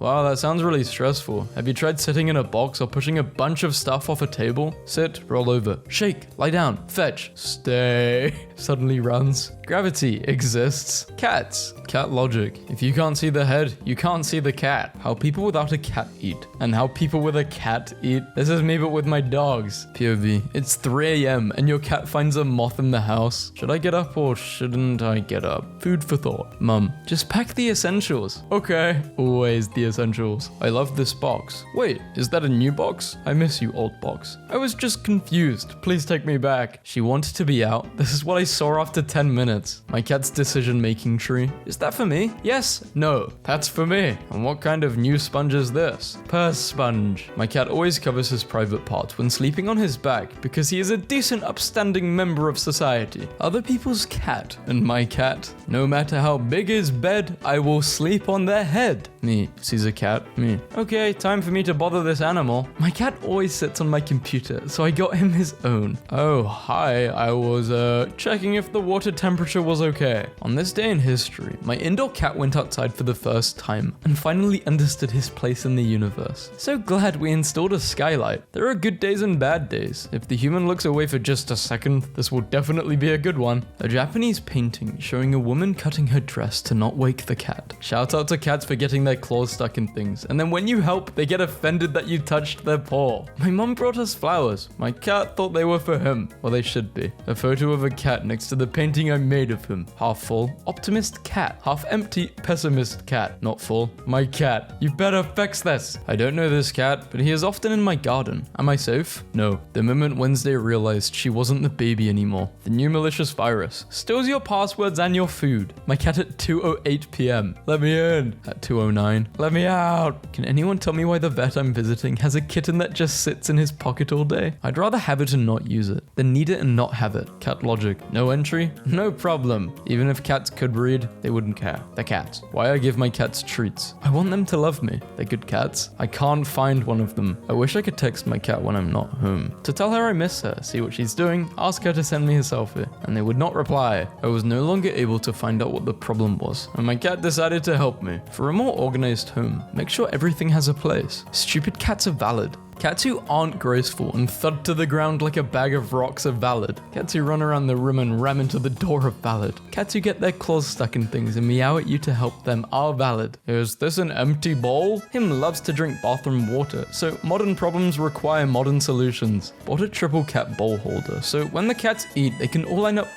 Wow, that sounds really stressful. Have you tried sitting in a box or pushing a bunch of stuff off a table? Sit, roll over, shake, lie down, fetch, stay. Suddenly runs. Gravity exists. Cats. Cat logic. If you can't see the head, you can't see the cat. How people without a cat eat. And how people with a cat eat. This is me but with my dogs. POV. It's 3 a.m. and your cat finds a moth in the house. Should I get up or shouldn't I get up? Food for thought. Mum, just pack the essentials. Okay. Always the essentials. I love this box. Wait, is that a new box? I miss you, old box. I was just confused. Please take me back. She wanted to be out. This is what I saw after 10 minutes. My cat's decision-making tree. Is that for me? Yes? No. That's for me. And what kind of new sponge is this? Purse sponge. My cat always covers his private parts when sleeping on his back because he is a decent, upstanding member of society. Other people's cat and my cat. No matter how big his bed, I will sleep on their head. Me. Sees a cat. Me. Okay, time for me to bother this animal. My cat always sits on my computer, so I got him his own. Oh, hi. I was, checking if the water temperature was okay. On this day in history, my indoor cat went outside for the first time and finally understood his place in the universe. So glad we installed a skylight. There are good days and bad days. If the human looks away for just a second, this will definitely be a good one. A Japanese painting showing a woman cutting her dress to not wake the cat. Shout out to cats for getting their claws stuck in things, and then when you help, they get offended that you touched their paw. My mom brought us flowers. My cat thought they were for him. Well, they should be. A photo of a cat next to the painting I made of him. Half full, optimist cat. Half empty, pessimist cat. Not full. My cat. You better fix this. I don't know this cat, but he is often in my garden. Am I safe? No. The moment Wednesday realized she wasn't the baby anymore. The new malicious virus steals your passwords and your food. My cat at 2:08 p.m. Let me in. At 2:09. Let me out. Can anyone tell me why the vet I'm visiting has a kitten that just sits in his pocket all day? I'd rather have it and not use it than need it and not have it. Cat logic. No entry? No problem. Even if cats could read, they wouldn't care. They're cats. Why I give my cats treats? I want them to love me. They're good cats. I can't find one of them. I wish I could text my cat when I'm not home. To tell her I miss her, see what she's doing, ask her to send me a selfie. And they would not reply. I was no longer able to find out what the problem was. And my cat decided to help me. For a more organized home, make sure everything has a place. Stupid cats are valid. Cats who aren't graceful and thud to the ground like a bag of rocks are valid. Cats who run around the room and ram into the door are valid. Cats who get their claws stuck in things and meow at you to help them are valid. Is this an empty bowl? Him loves to drink bathroom water, so modern problems require modern solutions. Bought a triple cat bowl holder, so when the cats eat, they can all line up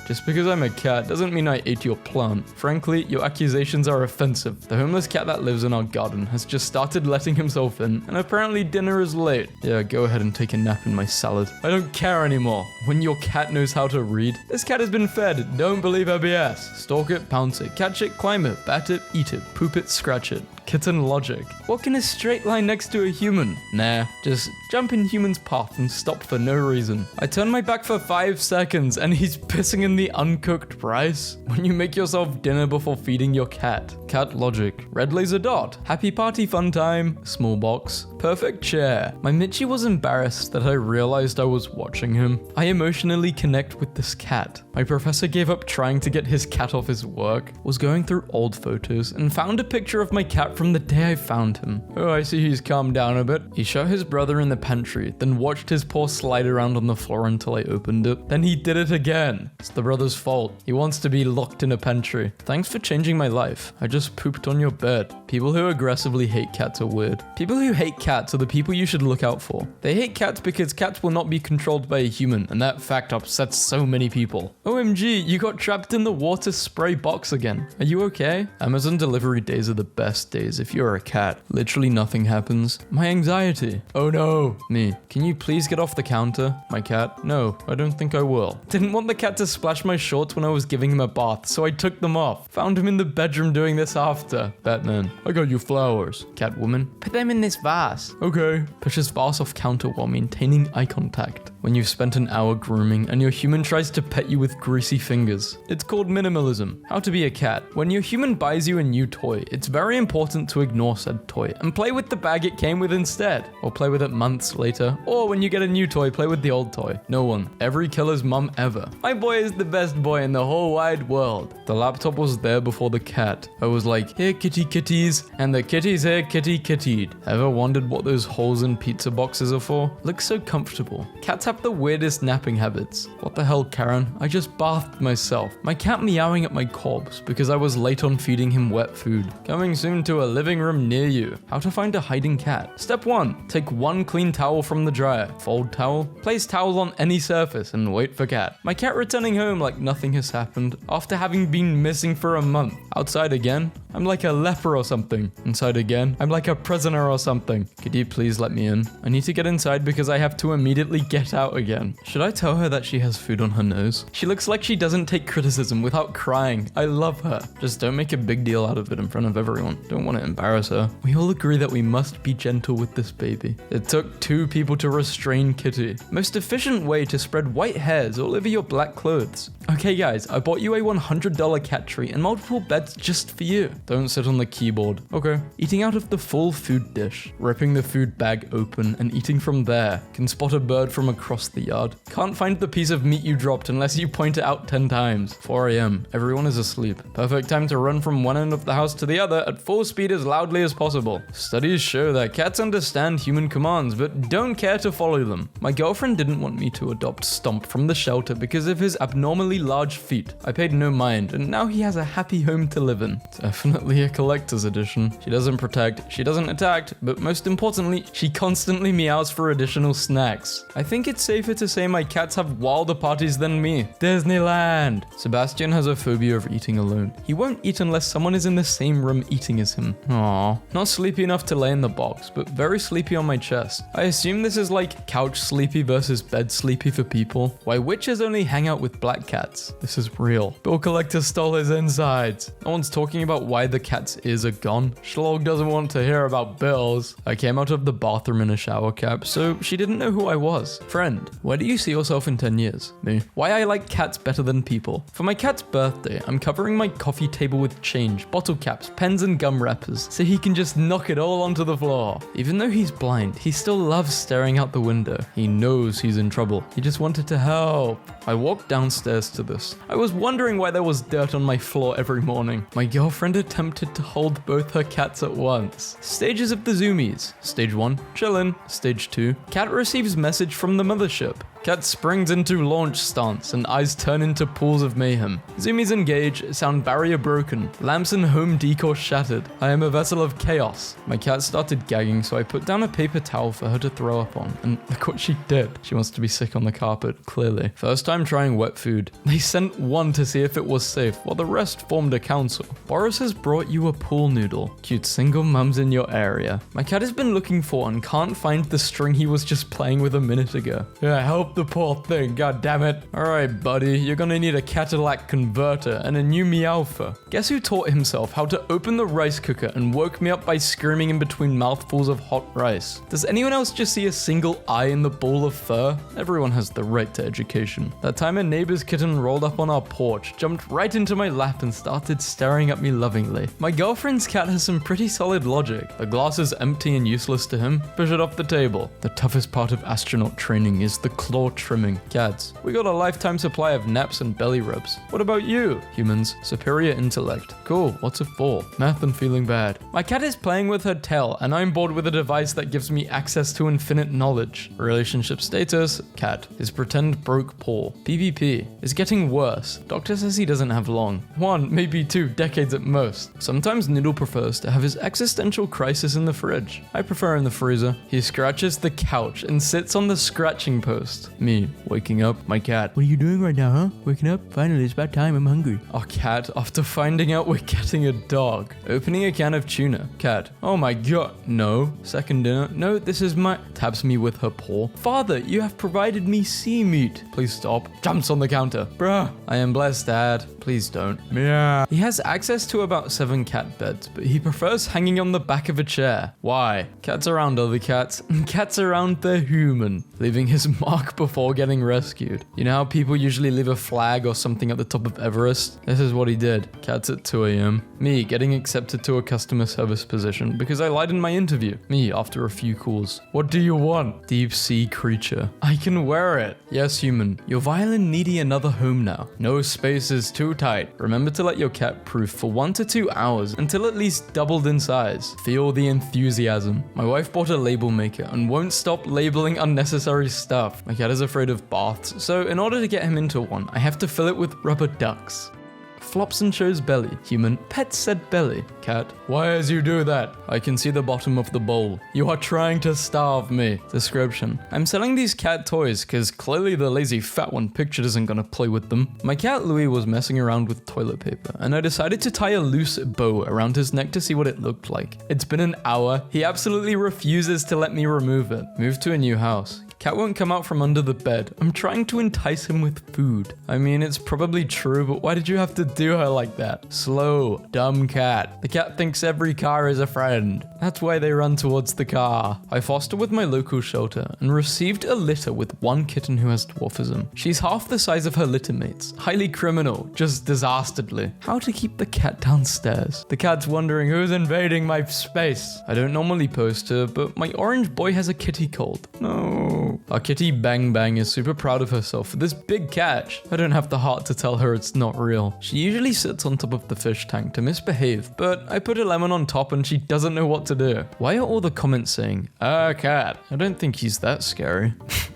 just because I'm a cat doesn't mean I ate your plant. Frankly, your accusations are offensive. The homeless cat that lives in our garden has just started letting himself in, and apparently dinner is late. Yeah, go ahead and take a nap in my salad. I don't care anymore. When your cat knows how to read. This cat has been fed. Don't believe her BS. Stalk it, pounce it, catch it, climb it, bat it, eat it, poop it, scratch it. Kitten logic. What can a straight line next to a human? Nah, just jump in human's path and stop for no reason. I turn my back for 5 seconds and he's pissing in the uncooked rice. When you make yourself dinner before feeding your cat. Cat logic. Red laser dot. Happy party fun time. Small box. Perfect chair. My Mitchie was embarrassed that I realized I was watching him. I emotionally connect with this cat. My professor gave up trying to get his cat off his work, was going through old photos, and found a picture of my cat from the day I found him. Oh, I see he's calmed down a bit. He shot his brother in the pantry, then watched his paw slide around on the floor until I opened it. Then he did it again. It's the brother's fault. He wants to be locked in a pantry. Thanks for changing my life. I just pooped on your bed. People who aggressively hate cats are weird. People who hate cats are the people you should look out for. They hate cats because cats will not be controlled by a human, and that fact upsets so many people. OMG, you got trapped in the water spray box again. Are you okay? Amazon delivery days are the best days if you're a cat. Literally nothing happens. My anxiety. Oh no. Me. Can you please get off the counter? My cat. No, I don't think I will. Didn't want the cat to splash my shorts when I was giving him a bath, so I took them off. Found him in the bedroom doing this after. Batman. I got you flowers. Catwoman. Put them in this vase. Okay. Pushes vase off counter while maintaining eye contact. when you've spent an hour grooming and your human tries to pet you with greasy fingers. It's called minimalism. How to be a cat. When your human buys you a new toy, it's very important to ignore said toy and play with the bag it came with instead. Or play with it months later. Or when you get a new toy, play with the old toy. No one. Every killer's mum ever. My boy is the best boy in the whole wide world. The laptop was there before the cat. I was like, here kitty kitties, and the kitties here kitty kittied. Ever wondered what those holes in pizza boxes are for? Looks so comfortable. Cats have the weirdest napping habits. What the hell, Karen? I just bathed myself. My cat meowing at my corpse because I was late on feeding him wet food. Coming soon to a living room near you. How to find a hiding cat. Step 1. Take one clean towel from the dryer. Fold towel. Place towel on any surface and wait for cat. My cat returning home like nothing has happened after having been missing for a month. Outside again, I'm like a leper or something. Inside again, I'm like a prisoner or something. Could you please let me in? I need to get inside because I have to immediately get out again. Should I tell her that she has food on her nose? She looks like she doesn't take criticism without crying. I love her. Just don't make a big deal out of it in front of everyone. Don't want to embarrass her. We all agree that we must be gentle with this baby. It took 2 people to restrain Kitty. Most efficient way to spread white hairs all over your black clothes. Okay guys, I bought you a $100 cat treat and multiple beds just for you. Don't sit on the keyboard. Okay. Eating out of the full food dish. Ripping the food bag open and eating from there. Can spot a bird from across the yard. Can't find the piece of meat you dropped unless you point it out 10 times. 4 a.m. Everyone is asleep. Perfect time to run from one end of the house to the other at full speed as loudly as possible. Studies show that cats understand human commands but don't care to follow them. My girlfriend didn't want me to adopt Stomp from the shelter because of his abnormally large feet. I paid no mind and now he has a happy home to live in. Definitely a collector's edition. She doesn't protect, she doesn't attack, but most importantly, she constantly meows for additional snacks. I think it's safer to say my cats have wilder parties than me. Disneyland! Sebastian has a phobia of eating alone. He won't eat unless someone is in the same room eating as him. Aww. Not sleepy enough to lay in the box, but very sleepy on my chest. I assume this is like couch sleepy versus bed sleepy for people. Why witches only hang out with black cats. This is real. Bill Collector stole his insides. No one's talking about why the cat's ears are gone. Schlog doesn't want to hear about bills. I came out of the bathroom in a shower cap, so she didn't know who I was. Friend, where do you see yourself in 10 years? Me. Why I like cats better than people. For my cat's birthday, I'm covering my coffee table with change, bottle caps, pens and gum wrappers, so he can just knock it all onto the floor. Even though he's blind, he still loves staring out the window. He knows he's in trouble. He just wanted to help. I walked downstairs to this. I was wondering why there was dirt on my floor every morning. My girlfriend attempted to hold both her cats at once. Stages of the zoomies. Stage 1, chillin'. Stage 2, cat receives message from the mothership. Cat springs into launch stance and eyes turn into pools of mayhem. Zoomies engage, sound barrier broken, lamps and home decor shattered. I am a vessel of chaos. My cat started gagging, so I put down a paper towel for her to throw up on, and look what she did. She wants to be sick on the carpet, clearly. First time trying wet food. They sent one to see if it was safe, while the rest formed a council. Boris has brought you a pool noodle. Cute single mums in your area. My cat has been looking for and can't find the string he was just playing with a minute ago. Yeah, help the poor thing, god damn it. Alright buddy, you're gonna need a Cadillac converter and a new Meowfer. Guess who taught himself how to open the rice cooker and woke me up by screaming in between mouthfuls of hot rice? Does anyone else just see a single eye in the bowl of fur? Everyone has the right to education. That time a neighbor's kitten rolled up on our porch, jumped right into my lap and started staring at me lovingly. My girlfriend's cat has some pretty solid logic. The glass is empty and useless to him. Push it off the table. The toughest part of astronaut training is the claw trimming. Cats, we got a lifetime supply of naps and belly rubs. What about you? Humans, superior intellect. Cool, what's it for? Math and feeling bad. My cat is playing with her tail and I'm bored with a device that gives me access to infinite knowledge. Relationship status, cat. His pretend broke paw. PvP is getting worse. Doctor says he doesn't have long. 1, maybe 2 decades at most. Sometimes Noodle prefers to have his existential crisis in the fridge. I prefer in the freezer. He scratches the couch and sits on the scratching post. Me, waking up, my cat. What are you doing right now, huh? Waking up? Finally, it's about time, I'm hungry. Our cat, after finding out we're getting a dog. Opening a can of tuna. Cat, oh my god. No. Second dinner. No, this is my... Taps me with her paw. Father, you have provided me sea meat. Please stop. Jumps on the counter. Bruh. I am blessed, Dad. Please don't. Yeah. He has access to about 7 cat beds, but he prefers hanging on the back of a chair. Why? Cats around other cats, and cats around their human. Leaving his mark before getting rescued. You know how people usually leave a flag or something at the top of Everest? This is what he did. Cats at 2 a.m. Me getting accepted to a customer service position because I lied in my interview. Me after a few calls. What do you want? Deep sea creature. I can wear it. Yes, human. Your violin needy another home now. No space is too tight. Remember to let your cat proof for 1 to 2 hours until at least doubled in size. Feel the enthusiasm. My wife bought a label maker and won't stop labeling unnecessary stuff. My cat is afraid of baths, so in order to get him into one, I have to fill it with rubber ducks. Flops and shows belly. Human. Pet said belly. Cat. Why as you do that? I can see the bottom of the bowl. You are trying to starve me. Description. I'm selling these cat toys because clearly the lazy fat one pictured isn't gonna play with them. My cat Louis was messing around with toilet paper and I decided to tie a loose bow around his neck to see what it looked like. It's been an hour. He absolutely refuses to let me remove it. Move to a new house. Cat won't come out from under the bed. I'm trying to entice him with food. I mean, it's probably true, but why did you have to do her like that? Slow, dumb cat. The cat thinks every car is a friend. That's why they run towards the car. I foster with my local shelter and received a litter with one kitten who has dwarfism. She's half the size of her litter mates. Highly criminal, just disastedly. How to keep the cat downstairs? The cat's wondering who's invading my space. I don't normally post her, but my orange boy has a kitty cold. No. Our kitty Bang Bang is super proud of herself for this big catch. I don't have the heart to tell her it's not real. She usually sits on top of the fish tank to misbehave, but I put a lemon on top and she doesn't know what to do. Why are all the comments saying, cat? I don't think he's that scary.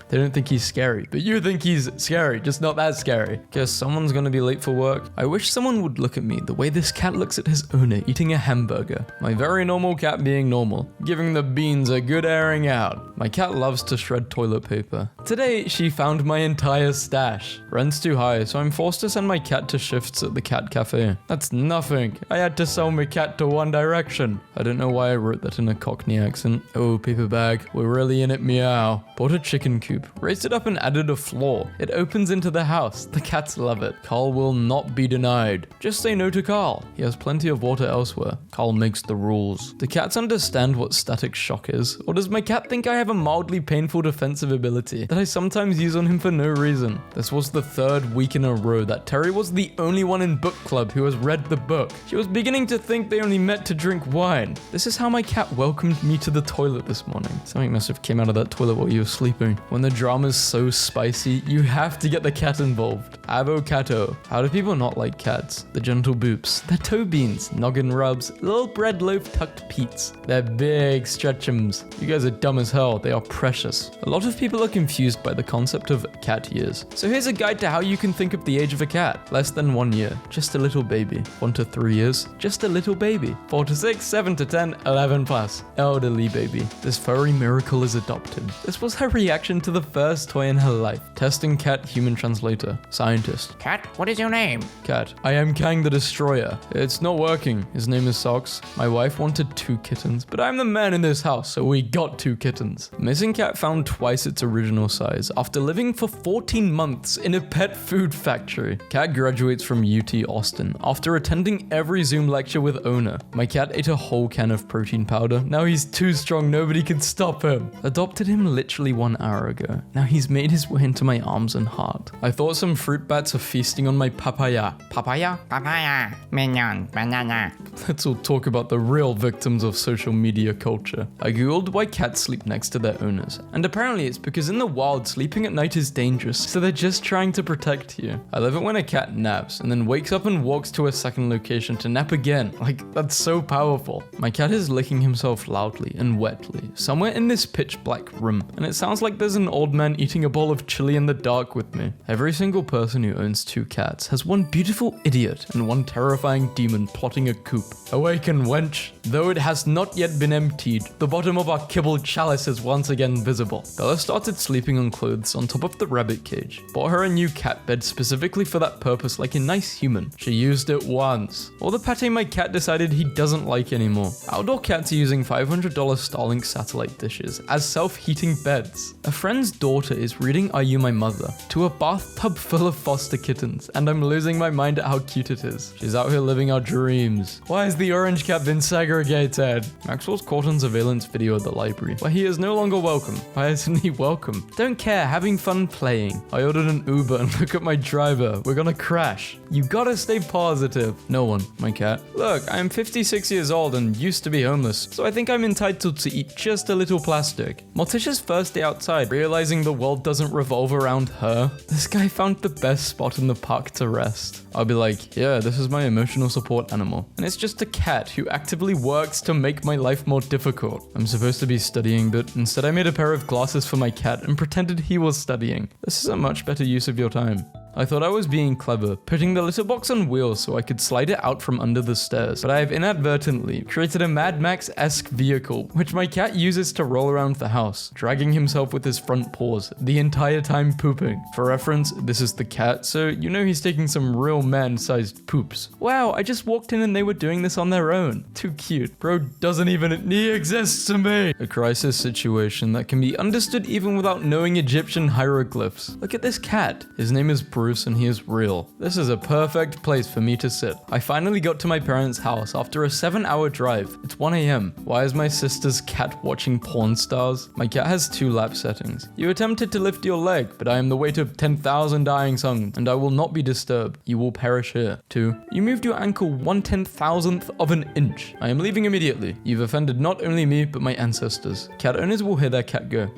They don't think he's scary, but you think he's scary, just not that scary. Guess someone's gonna be late for work. I wish someone would look at me the way this cat looks at his owner eating a hamburger. My very normal cat being normal, giving the beans a good airing out. My cat loves to shred toilet paper. Today, she found my entire stash. Rent's too high, so I'm forced to send my cat to shifts at the cat cafe. That's nothing. I had to sell my cat to One Direction. I don't know why I wrote that in a Cockney accent. Oh, paper bag, we're really in it, meow. Bought a chicken coop. Raised it up and added a floor. It opens into the house. The cats love it. Carl will not be denied. Just say no to Carl. He has plenty of water elsewhere. Carl makes the rules. Do cats understand what static shock is? Or does my cat think I have a mildly painful defensive ability that I sometimes use on him for no reason? This was the 3rd week in a row that Terry was the only one in book club who has read the book. She was beginning to think they only met to drink wine. This is how my cat welcomed me to the toilet this morning. Something must have came out of that toilet while you were sleeping. When the drama's so spicy, you have to get the cat involved. Avocado. How do people not like cats? The gentle boops. They're toe beans, noggin rubs, little bread loaf tucked peats. They're big stretchums. You guys are dumb as hell. They are precious. A lot of people are confused by the concept of cat years. So here's a guide to how you can think of the age of a cat. Less than 1 year. Just a little baby. 1 to 3 years. Just a little baby. 4 to 6, 7 to 10, 11 plus. Elderly baby. This furry miracle is adopted. This was her reaction to the first toy in her life. Testing cat human translator. Scientist. Cat, what is your name? Cat. I am Kang the Destroyer. It's not working. His name is Socks. My wife wanted 2 kittens, but I'm the man in this house, so we got 2 kittens. Missing cat found twice its original size after living for 14 months in a pet food factory. Cat graduates from UT Austin after attending every Zoom lecture with owner. My cat ate a whole can of protein powder. Now he's too strong, nobody can stop him. Adopted him literally 1 hour ago. Now he's made his way into my arms and heart. I thought some fruit bats are feasting on my papaya. Papaya? Papaya, mignon, banana. Let's all talk about the real victims of social media culture. I googled why cats sleep next to their owners, and apparently it's because in the wild, sleeping at night is dangerous, so they're just trying to protect you. I love it when a cat naps and then wakes up and walks to a second location to nap again. Like, that's so powerful. My cat is licking himself loudly and wetly, somewhere in this pitch black room, and it sounds like there's an old man eating a bowl of chili in the dark with me. Every single person who owns 2 cats has one beautiful idiot and one terrifying demon plotting a coup. Awaken, wench. Though it has not yet been emptied, the bottom of our kibble chalice is once again visible. Bella started sleeping on clothes on top of the rabbit cage. Bought her a new cat bed specifically for that purpose like a nice human. She used it once. All the pate my cat decided he doesn't like anymore. Outdoor cats are using $500 Starlink satellite dishes as self-heating beds. A friend friend's daughter is reading Are You My Mother to a bathtub full of foster kittens, and I'm losing my mind at how cute it is. She's out here living our dreams. Why has the orange cat been segregated? Maxwell's caught on surveillance video at the library, where he is no longer welcome. Why isn't he welcome? Don't care, having fun playing. I ordered an Uber and look at my driver. We're gonna crash. You gotta stay positive. No one, my cat. Look, I'm 56 years old and used to be homeless, so I think I'm entitled to eat just a little plastic. Morticia's first day outside, realizing the world doesn't revolve around her. This guy found the best spot in the park to rest. I'll be like, yeah, this is my emotional support animal. And it's just a cat who actively works to make my life more difficult. I'm supposed to be studying, but instead I made a pair of glasses for my cat and pretended he was studying. This is a much better use of your time. I thought I was being clever, putting the litter box on wheels so I could slide it out from under the stairs, but I have inadvertently created a Mad Max-esque vehicle, which my cat uses to roll around the house, dragging himself with his front paws, the entire time pooping. For reference, this is the cat, so you know he's taking some real man-sized poops. Wow, I just walked in and they were doing this on their own. Too cute. Bro doesn't even he exists to me. A crisis situation that can be understood even without knowing Egyptian hieroglyphs. Look at this cat. His name is Bruce and he is real. This is a perfect place for me to sit. I finally got to my parents' house after a 7-hour drive. It's 1 a.m. Why is my sister's cat watching porn stars? My cat has 2 lap settings. You attempted to lift your leg, but I am the weight of 10,000 dying suns, and I will not be disturbed. You will perish here. 2. You moved your ankle 1/10,000th of an inch. I am leaving immediately. You've offended not only me, but my ancestors. Cat owners will hear their cat go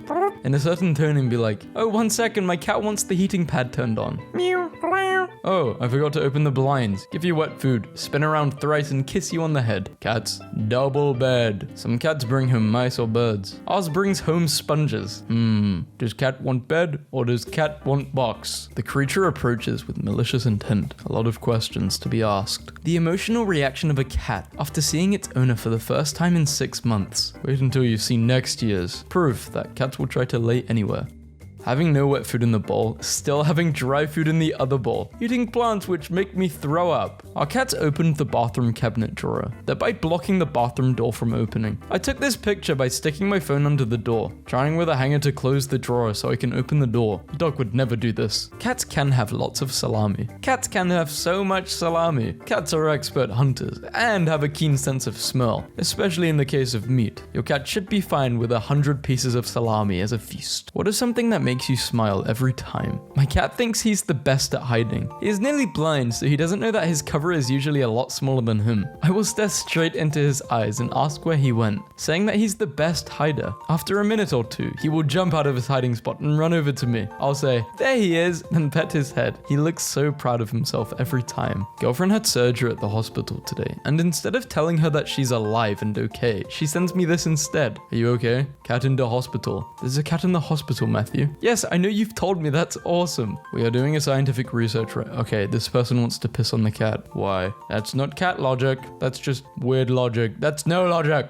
in a certain tone and be like, oh, 1 second, my cat wants the heating pad turned on. Meow. Oh, I forgot to open the blinds. Give you wet food, spin around thrice and kiss you on the head. Cats, double bed. Some cats bring home mice or birds. Ours brings home sponges. Does cat want bed or does cat want box? The creature approaches with malicious intent. A lot of questions to be asked. The emotional reaction of a cat after seeing its owner for the first time in 6 months. Wait until you see next year's. Proof that cats will try to lay anywhere. Having no wet food in the bowl, still having dry food in the other bowl. Eating plants which make me throw up. Our cats opened the bathroom cabinet drawer, thereby blocking the bathroom door from opening. I took this picture by sticking my phone under the door, trying with a hanger to close the drawer so I can open the door. A dog would never do this. Cats can have lots of salami. Cats can have so much salami. Cats are expert hunters and have a keen sense of smell, especially in the case of meat. Your cat should be fine with 100 pieces of salami as a feast. What is something that makes you smile every time? My cat thinks he's the best at hiding. He is nearly blind, so he doesn't know that his cover is usually a lot smaller than him. I will stare straight into his eyes and ask where he went, saying that he's the best hider. After a minute or 2, he will jump out of his hiding spot and run over to me. I'll say, there he is, and pet his head. He looks so proud of himself every time. Girlfriend had surgery at the hospital today, and instead of telling her that she's alive and okay, she sends me this instead. Are you okay? Cat in the hospital. There's a cat in the hospital, Matthew. Yes, I know you've told me. That's awesome. We are doing a scientific research right. Okay, this person wants to piss on the cat. Why? That's not cat logic. That's just weird logic. That's no logic.